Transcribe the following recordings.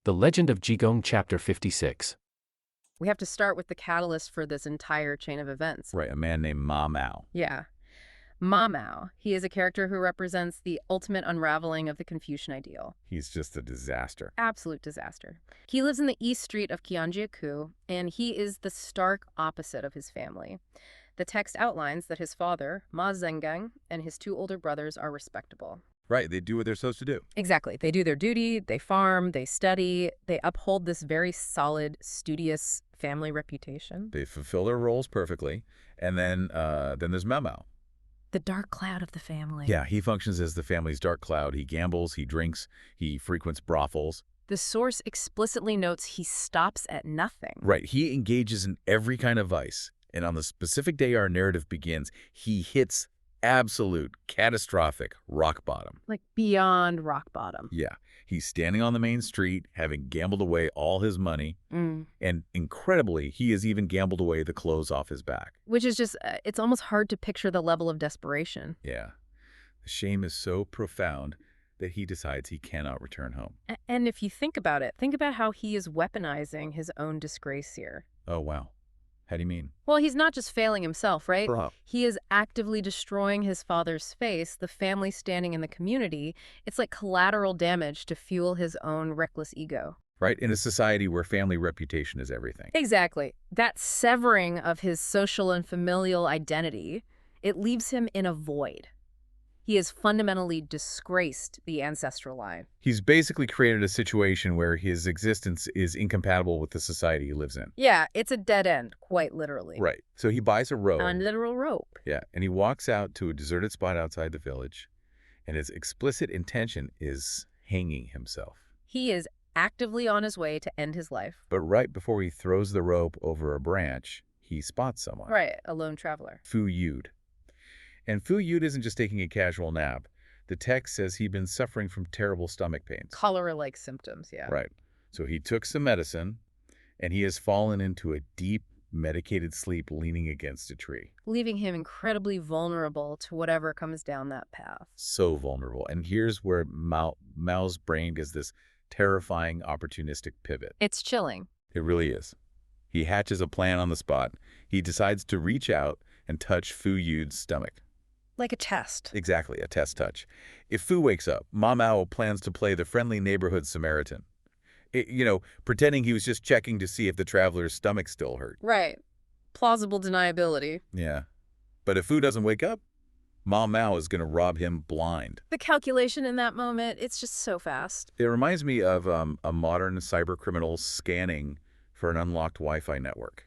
The Legend of Jigong Chapter 56. We have to start with the catalyst for this entire chain of events. Right, a man named Ma Mao. Yeah. Ma Mao. He is a character who represents the ultimate unraveling of the Confucian ideal. He's just a disaster. Absolute disaster. He lives in the East Street of Qianjiaku, and he is the stark opposite of his family. The text outlines that his father, Ma Zhengang, and his two older brothers are respectable. Right, they do what they're supposed to do. Exactly. They do their duty, they farm, they study, they uphold this very solid, studious family reputation. They fulfill their roles perfectly. And then there's Ma Mao. The dark cloud of the family. Yeah, he functions as the family's dark cloud. He gambles, he drinks, he frequents brothels. The source explicitly notes he stops at nothing. Right, he engages in every kind of vice. And on the specific day our narrative begins, he hits absolute, catastrophic rock bottom. Like beyond rock bottom. Yeah, he's standing on the main street, having gambled away all his money. And incredibly, he has even gambled away the clothes off his back. Which is just, it's almost hard to picture the level of desperation. Yeah, the shame is so profound that he decides he cannot return home. And if you think about it, think about how he is weaponizing his own disgrace here. Oh, wow. How do you mean? Well, he's not just failing himself, right? Bro. He is actively destroying his father's face, the family standing in the community. It's like collateral damage to fuel his own reckless ego. Right? In a society where family reputation is everything. Exactly. That severing of his social and familial identity, it leaves him in a void. He has fundamentally disgraced the ancestral line. He's basically created a situation where his existence is incompatible with the society he lives in. Yeah, it's a dead end, quite literally. Right. So he buys a rope. A literal rope. Yeah, and he walks out to a deserted spot outside the village, and his explicit intention is hanging himself. He is actively on his way to end his life. But right before he throws the rope over a branch, he spots someone. Right, a lone traveler. Fu Yud. And Fu Yud isn't just taking a casual nap. The text says he'd been suffering from terrible stomach pains. Cholera-like symptoms, yeah. Right. So he took some medicine, and he has fallen into a deep, medicated sleep leaning against a tree. Leaving him incredibly vulnerable to whatever comes down that path. So vulnerable. And here's where Mao's brain gets this terrifying, opportunistic pivot. It's chilling. It really is. He hatches a plan on the spot. He decides to reach out and touch Fu Yud's stomach. Like a test. Exactly, a test touch. If Fu wakes up, Ma Mao plans to play the friendly neighborhood Samaritan. Pretending he was just checking to see if the traveler's stomach still hurt. Right. Plausible deniability. Yeah. But if Fu doesn't wake up, Ma Mao is going to rob him blind. The calculation in that moment, it's just so fast. It reminds me of a modern cyber criminal scanning for an unlocked Wi-Fi network.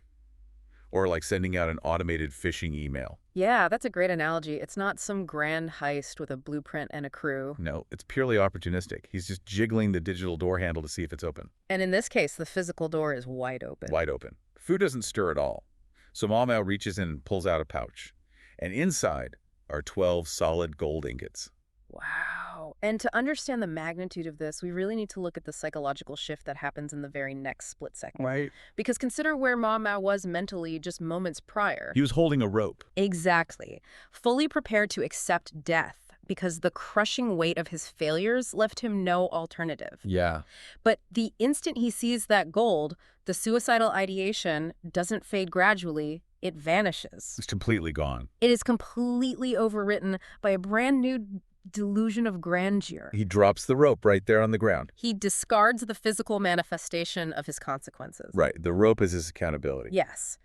Or like sending out an automated phishing email. Yeah, that's a great analogy. It's not some grand heist with a blueprint and a crew. No, it's purely opportunistic. He's just jiggling the digital door handle to see if it's open. And in this case, the physical door is wide open. Wide open. Fu doesn't stir at all. So Ma Mao reaches in and pulls out a pouch. And inside are 12 solid gold ingots. Wow. And to understand the magnitude of this, we really need to look at the psychological shift that happens in the very next split second. Right. Because consider where Ma Mao was mentally just moments prior. He was holding a rope. Exactly. Fully prepared to accept death because the crushing weight of his failures left him no alternative. Yeah. But the instant he sees that gold, the suicidal ideation doesn't fade gradually. It vanishes. It's completely gone. It is completely overwritten by a brand new delusion of grandeur. He drops the rope right there on the ground. He discards the physical manifestation of his consequences. Right. The rope is his accountability. Yes.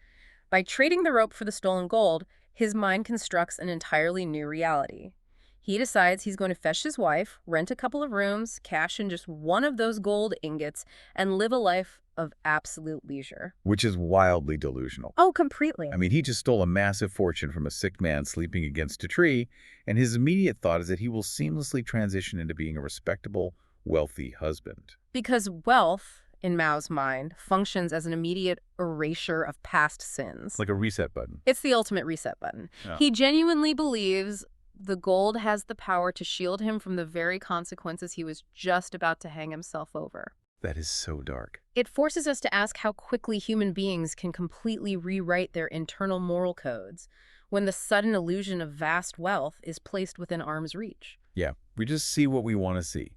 By trading the rope for the stolen gold, his mind constructs an entirely new reality. He decides he's going to fetch his wife, rent a couple of rooms, cash in just one of those gold ingots, and live a life of absolute leisure. Which is wildly delusional. Oh, completely. I mean, he just stole a massive fortune from a sick man sleeping against a tree, and his immediate thought is that he will seamlessly transition into being a respectable, wealthy husband. Because wealth, in Mao's mind, functions as an immediate erasure of past sins. Like a reset button. It's the ultimate reset button. Yeah. He genuinely believes the gold has the power to shield him from the very consequences he was just about to hang himself over. That is so dark. It forces us to ask how quickly human beings can completely rewrite their internal moral codes when the sudden illusion of vast wealth is placed within arm's reach. Yeah, we just see what we want to see.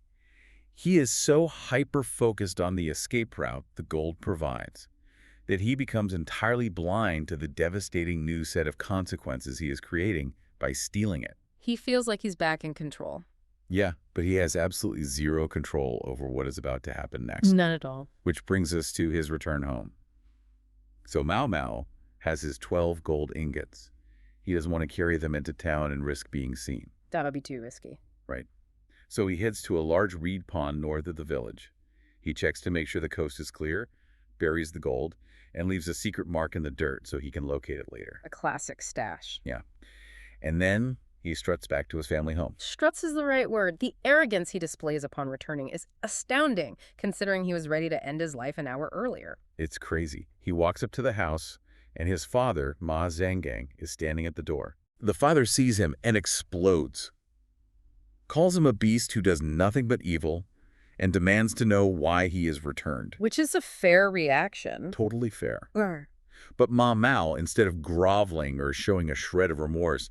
He is so hyper-focused on the escape route the gold provides that he becomes entirely blind to the devastating new set of consequences he is creating by stealing it. He feels like he's back in control. Yeah, but he has absolutely zero control over what is about to happen next. None at all. Which brings us to his return home. So Mao Mao has his 12 gold ingots. He doesn't want to carry them into town and risk being seen. That would be too risky. Right. So he heads to a large reed pond north of the village. He checks to make sure the coast is clear, buries the gold, and leaves a secret mark in the dirt so he can locate it later. A classic stash. Yeah. And then he struts back to his family home. Struts is the right word. The arrogance he displays upon returning is astounding, considering he was ready to end his life an hour earlier. It's crazy. He walks up to the house, and his father, Ma Zhanggang, is standing at the door. The father sees him and explodes, calls him a beast who does nothing but evil, and demands to know why he is returned. Which is a fair reaction. Totally fair. But Ma Mao, instead of groveling or showing a shred of remorse,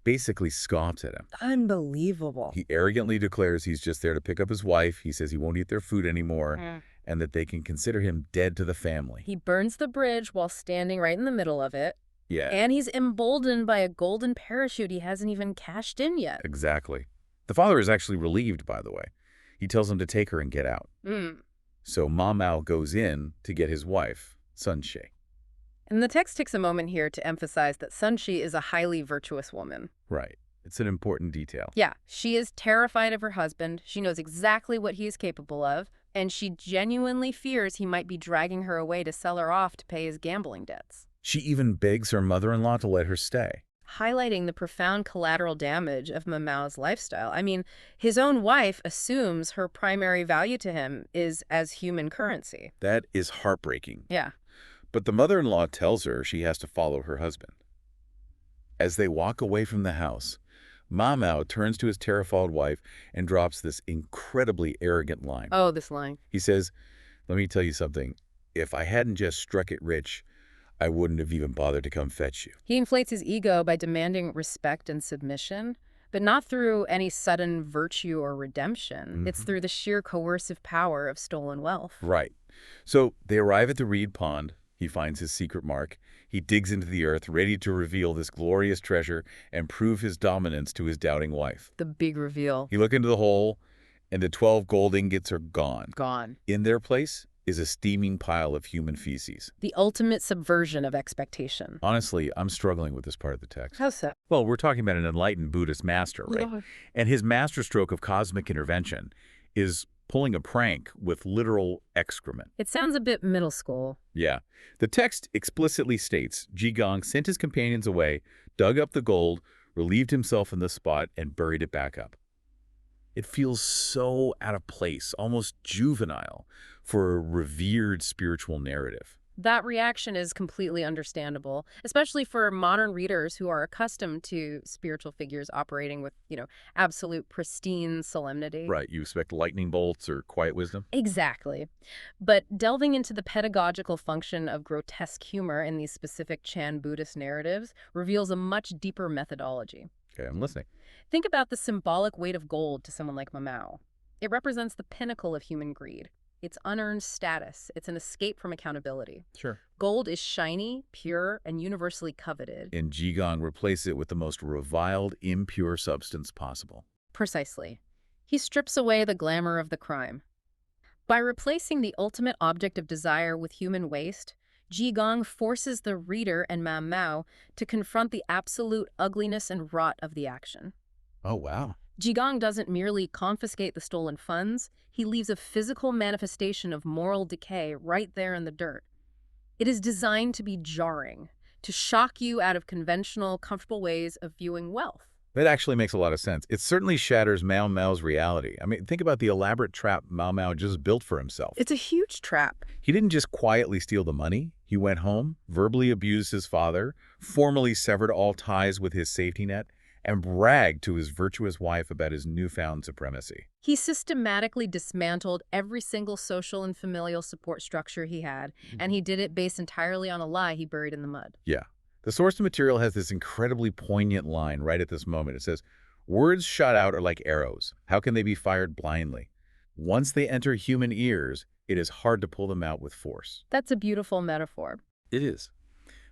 basically scoffs at him. Unbelievable. He arrogantly declares he's just there to pick up his wife. He says he won't eat their food anymore, and that they can consider him dead to the family. He burns the bridge while standing right in the middle of it. Yeah. And he's emboldened by a golden parachute he hasn't even cashed in yet. Exactly. The father is actually relieved, by the way. He tells him to take her and get out. So Ma Mao goes in to get his wife, Sun Shi. And the text takes a moment here to emphasize that Sun Shi is a highly virtuous woman. Right. It's an important detail. Yeah, she is terrified of her husband. She knows exactly what he is capable of, and she genuinely fears he might be dragging her away to sell her off to pay his gambling debts. She even begs her mother-in-law to let her stay. Highlighting the profound collateral damage of Ma Mao's lifestyle. I mean, his own wife assumes her primary value to him is as human currency. That is heartbreaking. Yeah. But the mother-in-law tells her she has to follow her husband. As they walk away from the house, Ma Mao turns to his terrified wife and drops this incredibly arrogant line. Oh, this line. He says, "Let me tell you something. If I hadn't just struck it rich, I wouldn't have even bothered to come fetch you." He inflates his ego by demanding respect and submission, but not through any sudden virtue or redemption. It's through the sheer coercive power of stolen wealth. Right. So they arrive at the reed pond. He finds his secret mark. He digs into the earth, ready to reveal this glorious treasure and prove his dominance to his doubting wife. The big reveal. He looks into the hole, and the 12 gold ingots are gone. Gone. In their place is a steaming pile of human feces. The ultimate subversion of expectation. Honestly, I'm struggling with this part of the text. How so? Well, we're talking about an enlightened Buddhist master, right? Yeah. And his masterstroke of cosmic intervention is pulling a prank with literal excrement. It sounds a bit middle school. Yeah. The text explicitly states Jigong sent his companions away, dug up the gold, relieved himself in the spot, and buried it back up. It feels so out of place, almost juvenile, for a revered spiritual narrative. That reaction is completely understandable, especially for modern readers who are accustomed to spiritual figures operating with, absolute pristine solemnity. Right, you expect lightning bolts or quiet wisdom? Exactly. But delving into the pedagogical function of grotesque humor in these specific Chan Buddhist narratives reveals a much deeper methodology. Okay, I'm listening. Think about the symbolic weight of gold to someone like Ma Mao. It represents the pinnacle of human greed. It's unearned status. It's an escape from accountability. Sure. Gold is shiny, pure, and universally coveted. And Jigong replaces it with the most reviled, impure substance possible. Precisely. He strips away the glamour of the crime. By replacing the ultimate object of desire with human waste, Jigong forces the reader and Ma Mao to confront the absolute ugliness and rot of the action. Oh, wow. Jigong doesn't merely confiscate the stolen funds, he leaves a physical manifestation of moral decay right there in the dirt. It is designed to be jarring, to shock you out of conventional, comfortable ways of viewing wealth. That actually makes a lot of sense. It certainly shatters Mao Mao's reality. I mean, think about the elaborate trap Mao Mao just built for himself. It's a huge trap. He didn't just quietly steal the money. He went home, verbally abused his father, formally severed all ties with his safety net, and bragged to his virtuous wife about his newfound supremacy. He systematically dismantled every single social and familial support structure he had, and he did it based entirely on a lie he buried in the mud. Yeah. The source material has this incredibly poignant line right at this moment. It says, "Words shot out are like arrows. How can they be fired blindly? Once they enter human ears, it is hard to pull them out with force. That's a beautiful metaphor. It is.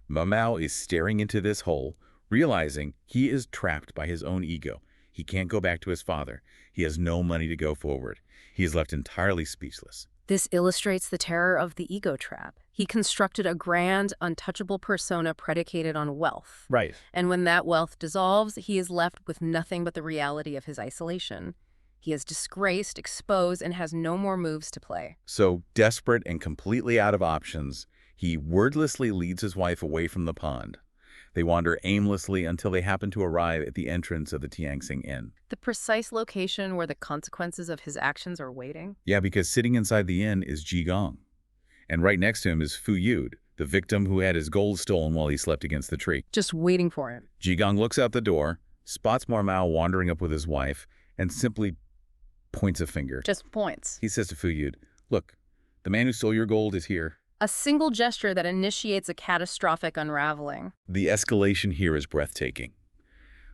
Ma Mao is staring into this hole, realizing he is trapped by his own ego. He can't go back to his father. He has no money to go forward. He is left entirely speechless. This illustrates the terror of the ego trap. He constructed a grand, untouchable persona predicated on wealth. Right. And when that wealth dissolves, he is left with nothing but the reality of his isolation. He is disgraced, exposed, and has no more moves to play. So, desperate and completely out of options, he wordlessly leads his wife away from the pond. They wander aimlessly until they happen to arrive at the entrance of the Tianxing Inn. The precise location where the consequences of his actions are waiting? Yeah, because sitting inside the inn is Jigong. And right next to him is Fu Yud, the victim who had his gold stolen while he slept against the tree. Just waiting for him. Jigong looks out the door, spots Ma Mao wandering up with his wife, and simply points a finger. Just points. He says to Fu Yud, "Look, the man who stole your gold is here." A single gesture that initiates a catastrophic unraveling. The escalation here is breathtaking.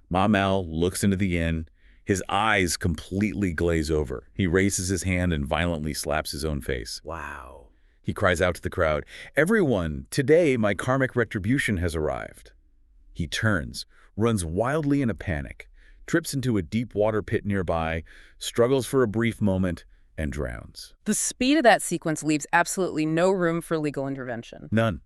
Ma Mao looks into the inn. His eyes completely glaze over. He raises his hand and violently slaps his own face. Wow. He cries out to the crowd, "Everyone, today my karmic retribution has arrived." He turns, runs wildly in a panic, trips into a deep water pit nearby, struggles for a brief moment, and drowns. The speed of that sequence leaves absolutely no room for legal intervention. None.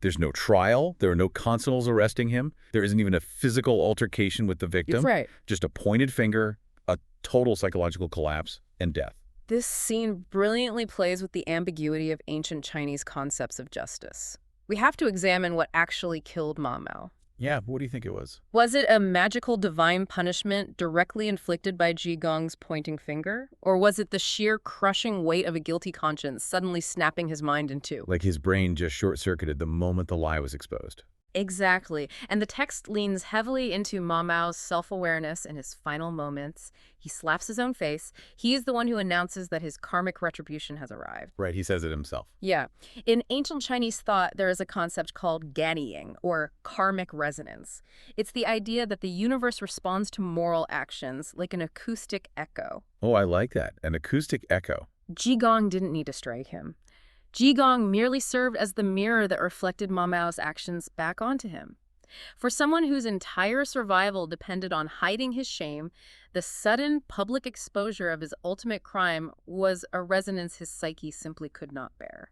There's no trial. There are no constables arresting him. There isn't even a physical altercation with the victim. Right. Just a pointed finger, a total psychological collapse, and death. This scene brilliantly plays with the ambiguity of ancient Chinese concepts of justice. We have to examine what actually killed Ma Mao. Yeah, what do you think it was? Was it a magical divine punishment directly inflicted by Jigong's pointing finger? Or was it the sheer crushing weight of a guilty conscience suddenly snapping his mind in two? Like his brain just short-circuited the moment the lie was exposed. Exactly. And the text leans heavily into Ma Mao's self-awareness in his final moments. He slaps his own face. He is the one who announces that his karmic retribution has arrived. Right, he says it himself. Yeah. In ancient Chinese thought, there is a concept called ganiying, or karmic resonance. It's the idea that the universe responds to moral actions like an acoustic echo. Oh, I like that. An acoustic echo. Jigong didn't need to strike him. Jigong merely served as the mirror that reflected Ma Mao's actions back onto him. For someone whose entire survival depended on hiding his shame, the sudden public exposure of his ultimate crime was a resonance his psyche simply could not bear.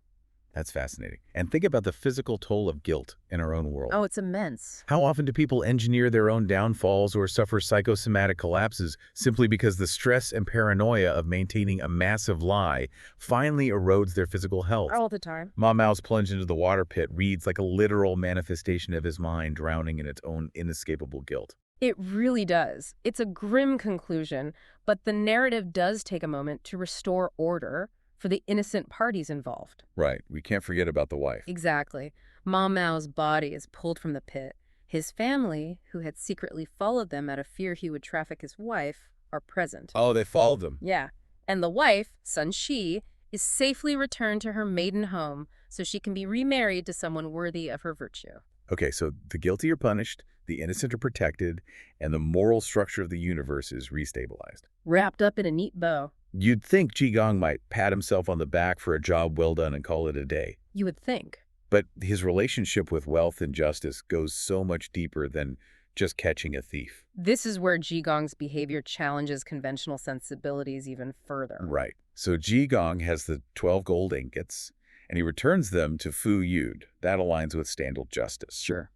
That's fascinating. And think about the physical toll of guilt in our own world. Oh, it's immense. How often do people engineer their own downfalls or suffer psychosomatic collapses simply because the stress and paranoia of maintaining a massive lie finally erodes their physical health? All the time. Ma Mao's plunge into the water pit reads like a literal manifestation of his mind drowning in its own inescapable guilt. It really does. It's a grim conclusion, but the narrative does take a moment to restore order for the innocent parties involved. Right. We can't forget about the wife. Exactly. Ma Mao's body is pulled from the pit. His family, who had secretly followed them out of fear he would traffic his wife, are present. Oh, they followed them. Yeah. And the wife, Sun Shi, is safely returned to her maiden home so she can be remarried to someone worthy of her virtue. Okay, so the guilty are punished, the innocent are protected, and the moral structure of the universe is restabilized. Wrapped up in a neat bow. You'd think Jigong might pat himself on the back for a job well done and call it a day. You would think. But his relationship with wealth and justice goes so much deeper than just catching a thief. This is where Jigong's behavior challenges conventional sensibilities even further. Right. So Jigong has the 12 gold ingots, and he returns them to Fu Yud. That aligns with standard justice. Sure.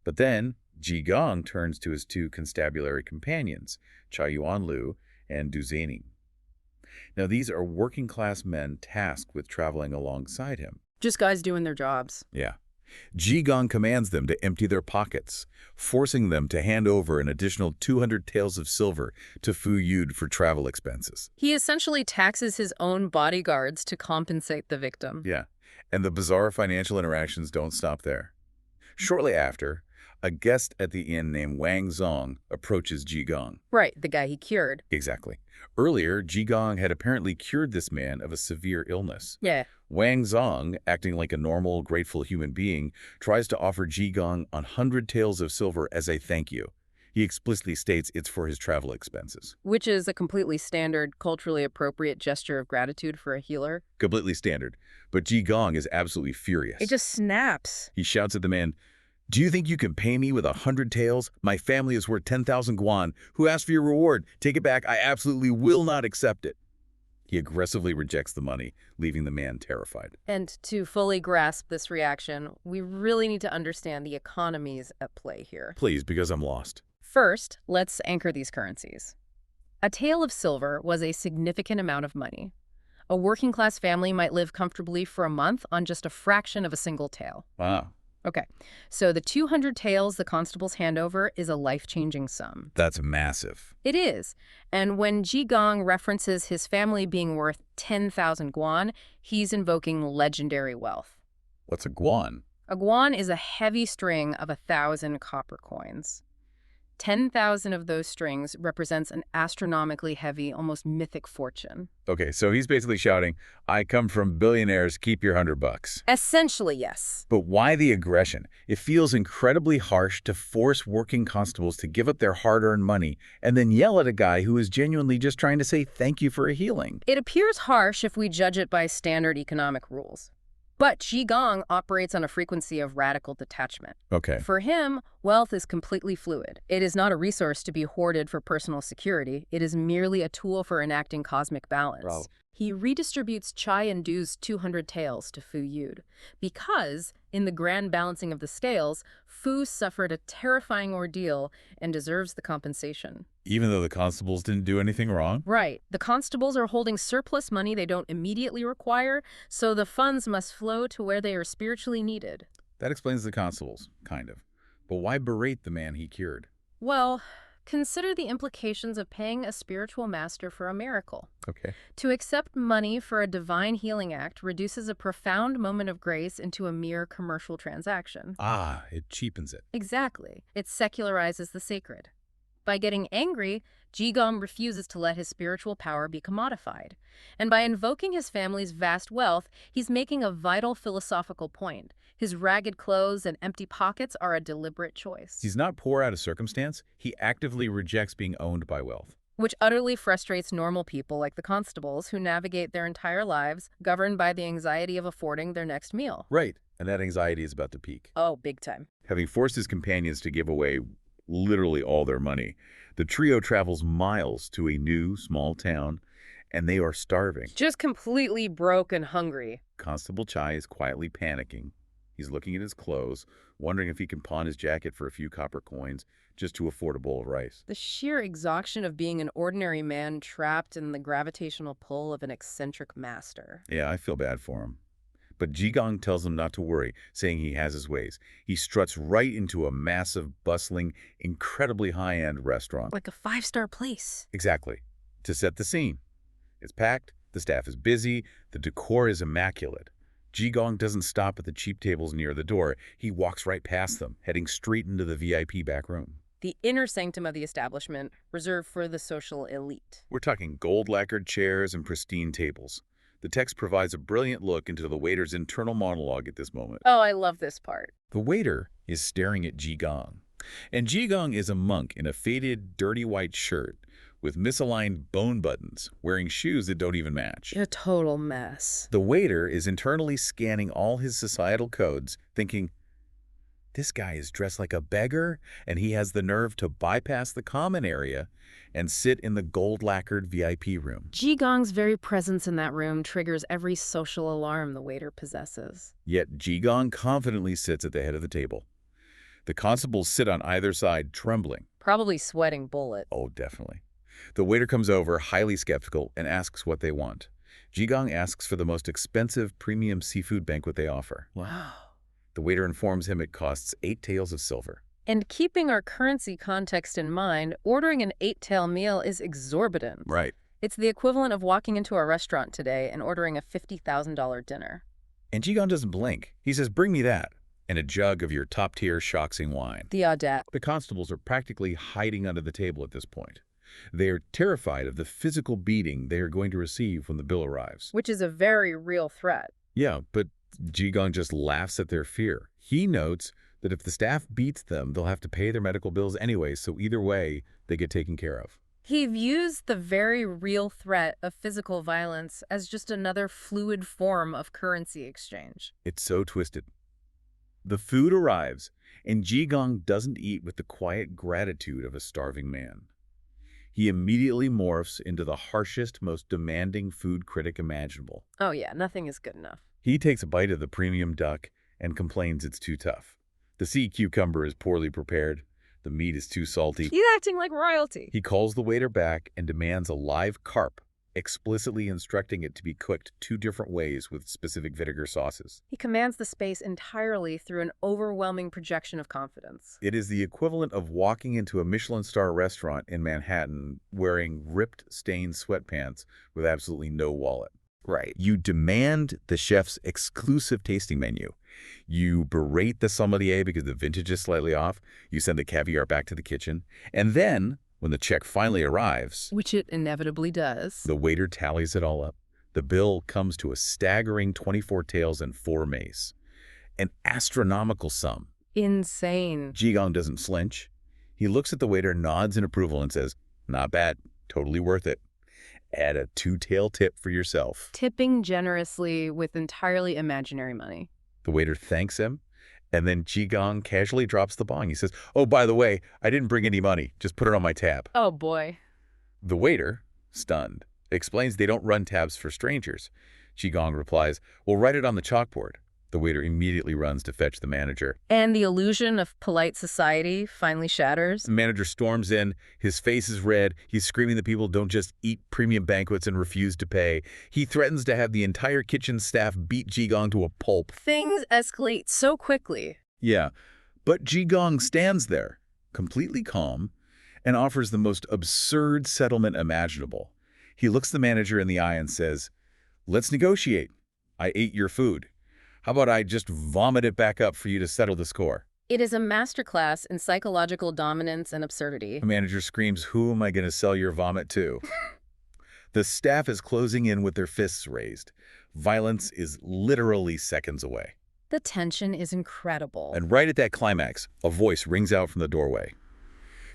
But then Jigong turns to his two constabulary companions, Chai Yuan Lu and Du Zining. Now, these are working-class men tasked with traveling alongside him. Just guys doing their jobs. Yeah. Jigong commands them to empty their pockets, forcing them to hand over an additional 200 taels of silver to Fu Yud for travel expenses. He essentially taxes his own bodyguards to compensate the victim. Yeah. And the bizarre financial interactions don't stop there. Shortly after, a guest at the inn named Wang Zong approaches Jigong. Right, the guy he cured. Exactly. Earlier, Jigong had apparently cured this man of a severe illness. Yeah. Wang Zong, acting like a normal, grateful human being, tries to offer Jigong 100 taels of silver as a thank you. He explicitly states it's for his travel expenses. Which is a completely standard, culturally appropriate gesture of gratitude for a healer. Completely standard. But Jigong is absolutely furious. It just snaps. He shouts at the man, "Do you think you can pay me with 100 taels? My family is worth 10,000 guan. Who asked for your reward? Take it back. I absolutely will not accept it." He aggressively rejects the money, leaving the man terrified. And to fully grasp this reaction, we really need to understand the economies at play here. Please, because I'm lost. First, let's anchor these currencies. A tael of silver was a significant amount of money. A working-class family might live comfortably for a month on just a fraction of a single tael. Wow. Okay, so the 200 taels the constables hand over is a life-changing sum. That's massive. It is. And when Jigong references his family being worth 10,000 guan, he's invoking legendary wealth. What's a guan? A guan is a heavy string of 1,000 copper coins. 10,000 of those strings represents an astronomically heavy, almost mythic fortune. Okay, so he's basically shouting, "I come from billionaires, keep your $100." Essentially, yes. But why the aggression? It feels incredibly harsh to force working constables to give up their hard-earned money and then yell at a guy who is genuinely just trying to say thank you for a healing. It appears harsh if we judge it by standard economic rules. But Jigong operates on a frequency of radical detachment. Okay. For him, wealth is completely fluid. It is not a resource to be hoarded for personal security. It is merely a tool for enacting cosmic balance. Bravo. He redistributes Chai and Du's 200 taels to Fu Yud because, in the grand balancing of the scales, Fu suffered a terrifying ordeal and deserves the compensation. Even though the constables didn't do anything wrong? Right. The constables are holding surplus money they don't immediately require, so the funds must flow to where they are spiritually needed. That explains the constables, kind of. But why berate the man he cured? Well, consider the implications of paying a spiritual master for a miracle. Okay. To accept money for a divine healing act reduces a profound moment of grace into a mere commercial transaction. Ah, it cheapens it. Exactly. It secularizes the sacred. By getting angry, Jigong refuses to let his spiritual power be commodified. And by invoking his family's vast wealth, he's making a vital philosophical point. His ragged clothes and empty pockets are a deliberate choice. He's not poor out of circumstance. He actively rejects being owned by wealth. Which utterly frustrates normal people like the constables who navigate their entire lives governed by the anxiety of affording their next meal. Right. And that anxiety is about to peak. Oh, big time. Having forced his companions to give away literally all their money, the trio travels miles to a new, small town, and they are starving. Just completely broke and hungry. Constable Chai is quietly panicking. He's looking at his clothes, wondering if he can pawn his jacket for a few copper coins just to afford a bowl of rice. The sheer exhaustion of being an ordinary man trapped in the gravitational pull of an eccentric master. Yeah, I feel bad for him. But Jigong tells him not to worry, saying he has his ways. He struts right into a massive, bustling, incredibly high-end restaurant. Like a 5-star place. Exactly. To set the scene. It's packed, the staff is busy, the decor is immaculate. Jigong doesn't stop at the cheap tables near the door. He walks right past them, heading straight into the VIP back room. The inner sanctum of the establishment, reserved for the social elite. We're talking gold-lacquered chairs and pristine tables. The text provides a brilliant look into the waiter's internal monologue at this moment. Oh, I love this part. The waiter is staring at Jigong. And Jigong is a monk in a faded, dirty white shirt with misaligned bone buttons, wearing shoes that don't even match. A total mess. The waiter is internally scanning all his societal codes, thinking, this guy is dressed like a beggar, and he has the nerve to bypass the common area and sit in the gold-lacquered VIP room. Jigong's very presence in that room triggers every social alarm the waiter possesses. Yet Jigong confidently sits at the head of the table. The constables sit on either side, trembling. Probably sweating bullets. Oh, definitely. The waiter comes over, highly skeptical, and asks what they want. Jigong asks for the most expensive premium seafood banquet they offer. Wow. The waiter informs him it costs 8 taels of silver. And keeping our currency context in mind, ordering an 8-tael meal is exorbitant. Right. It's the equivalent of walking into a restaurant today and ordering a $50,000 dinner. And Jigong doesn't blink. He says, bring me that, and a jug of your top-tier Shoxing wine. The audacity. The constables are practically hiding under the table at this point. They are terrified of the physical beating they are going to receive when the bill arrives. Which is a very real threat. Yeah, but Jigong just laughs at their fear. He notes that if the staff beats them, they'll have to pay their medical bills anyway, so either way, they get taken care of. He views the very real threat of physical violence as just another fluid form of currency exchange. It's so twisted. The food arrives, and Jigong doesn't eat with the quiet gratitude of a starving man. He immediately morphs into the harshest, most demanding food critic imaginable. Oh yeah, nothing is good enough. He takes a bite of the premium duck and complains it's too tough. The sea cucumber is poorly prepared. The meat is too salty. He's acting like royalty. He calls the waiter back and demands a live carp, explicitly instructing it to be cooked 2 different ways with specific vinegar sauces. He commands the space entirely through an overwhelming projection of confidence. It is the equivalent of walking into a Michelin star restaurant in Manhattan wearing ripped, stained sweatpants with absolutely no wallet. Right. You demand the chef's exclusive tasting menu. You berate the sommelier because the vintage is slightly off. You send the caviar back to the kitchen. And then, when the check finally arrives, Which it inevitably does. the waiter tallies it all up. The bill comes to a staggering 24 taels and 4 mace. An astronomical sum. Insane. Jigong doesn't flinch. He looks at the waiter, nods in approval, and says, "Not bad. Totally worth it. Add a 2-tael tip for yourself." Tipping generously with entirely imaginary money. The waiter thanks him, and then Jigong casually drops the bong. He says, "Oh, by the way, I didn't bring any money. Just put it on my tab." Oh boy. The waiter, stunned, explains they don't run tabs for strangers. Jigong replies, "Well, write it on the chalkboard." The waiter immediately runs to fetch the manager. And the illusion of polite society finally shatters. The manager storms in. His face is red. He's screaming that people don't just eat premium banquets and refuse to pay. He threatens to have the entire kitchen staff beat Jigong to a pulp. Things escalate so quickly. Yeah, but Jigong stands there, completely calm, and offers the most absurd settlement imaginable. He looks the manager in the eye and says, "Let's negotiate. I ate your food. How about I just vomit it back up for you to settle the score?" It is a masterclass in psychological dominance and absurdity. The manager screams, "Who am I going to sell your vomit to?" The staff is closing in with their fists raised. Violence is literally seconds away. The tension is incredible. And right at that climax, a voice rings out from the doorway.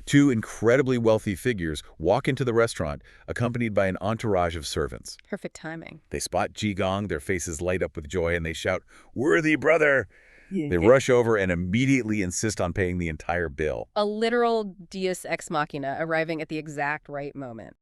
2 incredibly wealthy figures walk into the restaurant, accompanied by an entourage of servants. Perfect timing. They spot Jigong, their faces light up with joy, and they shout, "Worthy brother!" They rush over and immediately insist on paying the entire bill. A literal deus ex machina arriving at the exact right moment.